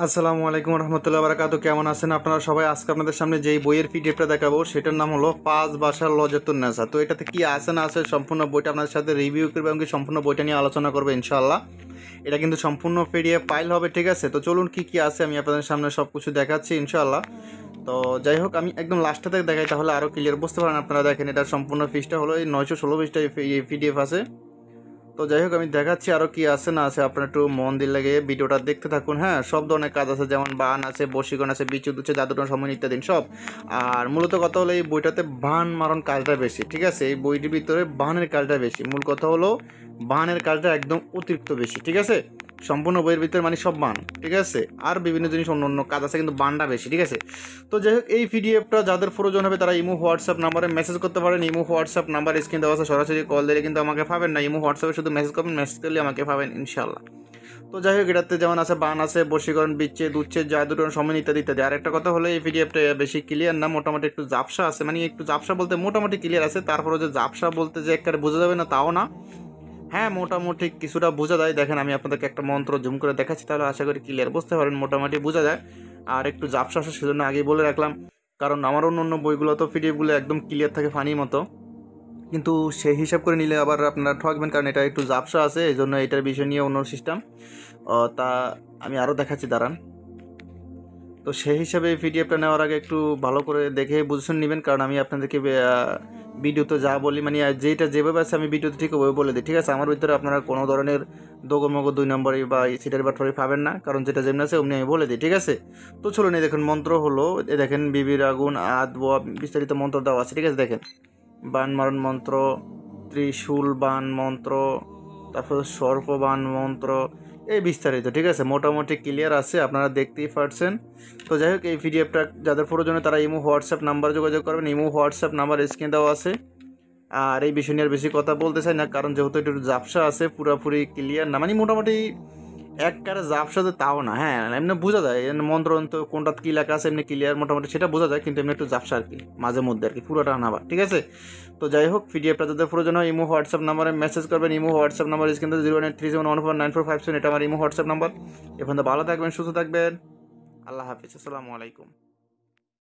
আসসালামু আলাইকুম রহমতুল্লাহ বারাকাতু। কেমন আছেন আপনারা সবাই? আজকে আপনাদের সামনে যেই বইয়ের পিডিএফটা দেখাবো সেটার নাম হলো ৫ ভাষার লজাতুন নেসা। তো এটাতে কি আছে না আছে সম্পূর্ণ বইটা আপনাদের সাথে রিভিউ করবে এবং কি সম্পূর্ণ বইটা নিয়ে আলোচনা করবে ইনশাআল্লাহ। এটা কিন্তু সম্পূর্ণ পিডিএফ ফাইল হবে, ঠিক আছে? তো চলুন কি কি আছে আমি আপনাদের সামনে সব কিছু দেখাচ্ছি ইনশাআল্লাহ। তো যাই হোক, আমি একদম লাস্টটা থেকে দেখাই তাহলে আরও ক্লিয়ার বুঝতে পারেন আপনারা। দেখেন, এটার সম্পূর্ণ ফিসটা হলো এই 916 পৃষ্ঠা পিডিএফ আছে। তো যাই হোক, আমি দেখাচ্ছি আরও কি আছে না আছে, আপনারা একটু মন দিয়ে লাগে ভিডিওটা দেখতে থাকুন। হ্যাঁ, সব ধরনের কাজ আছে, যেমন বান আছে, বশীকরণ আছে, বিচ্যুত হচ্ছে, জাদুটন সময় ইত্যাদি সব। আর মূলত কথা হলো এই বইটাতে বান মারণ কাজটা বেশি, ঠিক আছে? এই বইটির ভিতরে বানের কাজটা বেশি। মূল কথা হলো বানের কাজটা একদম অতিরিক্ত বেশি, ঠিক আছে? সম্পূর্ণ বইয়ের ভিতরে মানে সব বান, ঠিক আছে? আর বিভিন্ন জিনিস অন্য অন্য কাজ আছে, কিন্তু বানটা বেশি, ঠিক আছে? তো যাই হোক, এই পিডিএফটা যাদের প্রয়োজন হবে তারা ইমো হোয়াটসঅ্যাপ নাম্বারে মেসেজ করতে পারেন। ইমো হোয়াটসঅ্যাপ নাম্বার স্ক্রিন দেওয়া আছে, সরাসরি কল দিলে কিন্তু আমাকে পাবেন না। ইমো হোয়াটসঅ্যাপে শুধু মেসেজ করবেন, মেসেজ করলে আমাকে পাবেন ইনশাল্লাহ। তো যাই হোক, এটাতে যেমন আছে বান আছে, বশীকরণ, বিচ্ছেদ, উচ্ছেদ, জাদুটন, সময় ইত্যাদি ইত্যাদি। আর একটা কথা হলো এই পিডিএফটা বেশি ক্লিয়ার না, মোটামুটি একটু জাপসা আছে। মানে একটু জাপসা বলতে মোটামুটি ক্লিয়ার আছে, তারপরে যে জাপসা বলতে যে একটা বোঝা যাবে না তাও না। হ্যাঁ, মোটামুটি কিছুটা বোঝা যায়। দেখেন, আমি আপনাদেরকে একটা মন্ত্র জুম করে দেখাচ্ছি, তাহলে আশা করি ক্লিয়ার বুঝতে পারেন। মোটামুটি বোঝা যায়। আর একটু জাপসা আসে, সেজন্য আগেই বলে রাখলাম, কারণ আমার অন্য অন্য বইগুলো তো পিডিএফগুলো একদম ক্লিয়ার থাকে ফানির মতো, কিন্তু সেই হিসাব করে নিলে আবার আপনারা ঠকবেন, কারণ এটা একটু জাপসা আছে, এই জন্য এটার বিষয় নিয়ে অন্য সিস্টেম। তা আমি আরও দেখাচ্ছি, দাঁড়ান। তো সেই হিসাবে এই পিডিএফটা নেওয়ার আগে একটু ভালো করে দেখে বুঝে নেবেন, কারণ আমি আপনাদেরকে ভিডিওতে যা বলি, মানে যেটা যেভাবে আছে আমি ভিডিওতে ঠিক ওভাবে বলে দিই, ঠিক আছে? আমার ভিতরে আপনারা কোনো ধরনের দোগমগ 2 নম্বরই বা সিটের বাটফারি পাবেন না, কারণ যেটা যেমন আছে অমনি আমি বলে দিই, ঠিক আছে? তো চলুন, এই দেখেন মন্ত্র হলো, দেখেন বিবির আগুন আদ বোয়া বিস্তারিত মন্ত্র দেওয়া আছে, ঠিক আছে? দেখেন, বান মারণ মন্ত্র, ত্রিশূল বান মন্ত্র, তারপর সর্প বান মন্ত্র, এই বিস্তারিত, ঠিক আছে? মোটামুটি ক্লিয়ার আছে, আপনারা দেখতেই পারছেন। তো যাই হোক, এই পিডিএফটা যাদের প্রয়োজনে তারা ইমো হোয়াটসঅ্যাপ নাম্বার যোগাযোগ করবেন। ইমো হোয়াটসঅ্যাপ নাম্বার স্ক্রিনে দেওয়া আছে। আর এই বিষয় নিয়ে আর বেশি কথা বলতে চাই না, কারণ যেহেতু একটু জাপসা আছে, পুরোপুরি ক্লিয়ার না, মানে মোটামুটি একবারে জাপসা যে তাও না। হ্যাঁ, এমনি বোঝা যায় মন্ত্র তো কোনটা কী লেখা আছে, এমনি ক্লিয়ার মোটামুটি সেটা বোঝা যায়, কিন্তু এমনি একটু জাপসা আর কি, মাঝে মধ্যে আর কি, পুরোটা না আবার, ঠিক আছে? তো যাই হোক, পিডিএফটা যাদের প্রয়োজন হয় ইমো হোয়াটসঅ্যাপ নাম্বারে মেসেজ করবেন। ইমো হোয়াটসঅ্যাপ নাম্বার স্ক্রিনে 08371149457, এটা আমার ইমো হোয়াটসঅ্যাপ নাম্বার। এখন তো ভালো থাকবেন, সুস্থ থাকবেন। আল্লাহ হাফিজ, আসসালামু আলাইকুম।